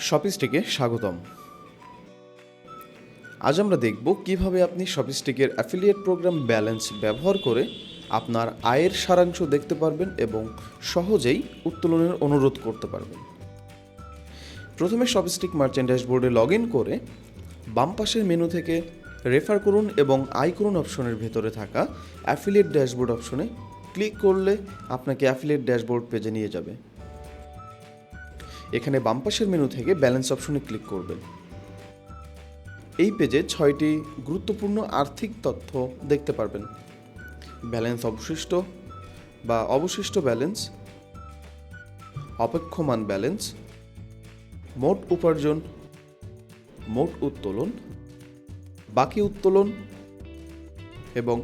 শপিস্টিকে স্বাগতম। আজ আমরা দেখব কিভাবে আপনি শপিস্টিকের অ্যাফিলিয়েট প্রোগ্রাম ব্যালেন্স ব্যবহার করে আপনার আয়ের সারাংশ দেখতে পারবেন এবং সহজেই উত্তোলনের অনুরোধ করতে পারবেন। প্রথমে শপিস্টিক মার্চেন্ট ড্যাশবোর্ডে লগ ইন করে বাম পাশের মেনু থেকে রেফার করুন এবং আয় করুন অপশনের ভেতরে থাকা অ্যাফিলিয়েট ড্যাশবোর্ড অপশনে ক্লিক করলে আপনাকে অ্যাফিলিয়েট ড্যাশবোর্ড পেজে নিয়ে যাবে। এখানে বাম পাশের মেনু থেকে ব্যালেন্স অপশনে ক্লিক করবেন। এই পেজে 6টি গুরুত্বপূর্ণ আর্থিক তথ্য দেখতে পারবেন: ব্যালেন্স অবশিষ্ট বা অবশিষ্ট ব্যালেন্স, অপেক্ষমান ব্যালেন্স, মোট উপার্জন, মোট উত্তোলন, বাকি উত্তোলন এবং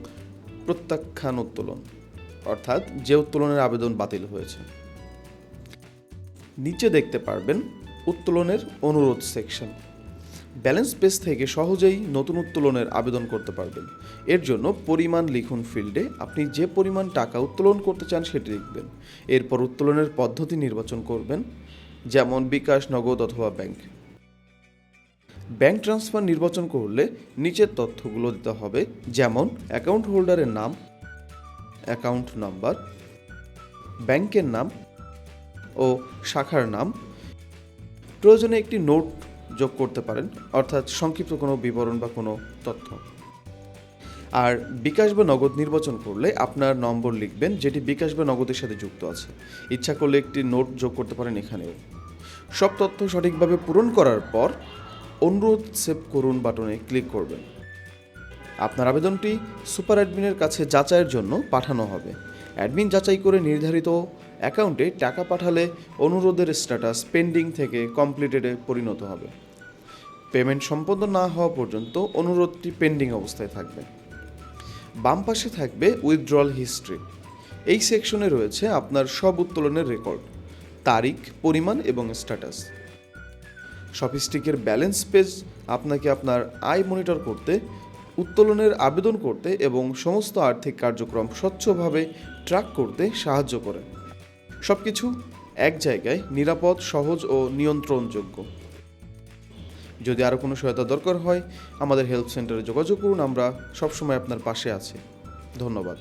প্রত্যাখ্যান উত্তোলন, অর্থাৎ যে উত্তোলনের আবেদন বাতিল হয়েছে। নিচে দেখতে পারবেন উত্তোলনের অনুরোধ সেকশন। ব্যালেন্স পেজ থেকে সহজেই নতুন উত্তোলনের আবেদন করতে পারবেন। এর জন্য পরিমাণ লিখুন ফিল্ডে আপনি যে পরিমাণ টাকা উত্তোলন করতে চান সেটি লিখবেন। এরপর উত্তোলনের পদ্ধতি নির্বাচন করবেন, যেমন বিকাশ, নগদ অথবা ব্যাংক। ব্যাংক ট্রান্সফার নির্বাচন করলে নিচের তথ্যগুলো দিতে হবে, যেমন অ্যাকাউন্ট হোল্ডারের নাম, অ্যাকাউন্ট নাম্বার, ব্যাংকের নাম ও শাখার নাম। প্রয়োজনে একটি নোট যোগ করতে পারেন, অর্থাৎ সংক্ষিপ্ত কোনো বিবরণ বা কোনো তথ্য। আর বিকাশ বা নগদ নির্বাচন করলে আপনার নম্বর লিখবেন, যেটি বিকাশ বা নগদের সাথে যুক্ত আছে। ইচ্ছা করলে একটি নোট যোগ করতে পারেন এখানেও। সব তথ্য সঠিকভাবে পূরণ করার পর অনুরোধ সেভ করুন বাটনে ক্লিক করবেন। আপনার আবেদনটি সুপার অ্যাডমিনের কাছে যাচাইয়ের জন্য পাঠানো হবে। অ্যাডমিন যাচাই করে নির্ধারিত অ্যাকাউন্টে টাকা পাঠালে অনুরোধের স্ট্যাটাস পেন্ডিং থেকে কমপ্লিটেডে পরিণত হবে। পেমেন্ট সম্পন্ন না হওয়া পর্যন্ত অনুরোধটি পেন্ডিং অবস্থায় থাকবে। বাম পাশে থাকবে উইথড্রল হিস্ট্রি। এই সেকশনে রয়েছে আপনার সব উত্তোলনের রেকর্ড, তারিখ, পরিমাণ এবং স্ট্যাটাস। শপিস্টিকের ব্যালেন্স পেজ আপনাকে আপনার আয় মনিটর করতে, উত্তোলনের আবেদন করতে এবং সমস্ত আর্থিক কার্যক্রম স্বচ্ছভাবে ট্র্যাক করতে সাহায্য করে। সবকিছু এক জায়গায়, নিরাপদ, সহজ ও নিয়ন্ত্রণযোগ্য। যদি আরও কোনো সহায়তা দরকার হয় আমাদের হেল্প সেন্টারে যোগাযোগ করুন। আমরা সবসময় আপনার পাশে আছি। ধন্যবাদ।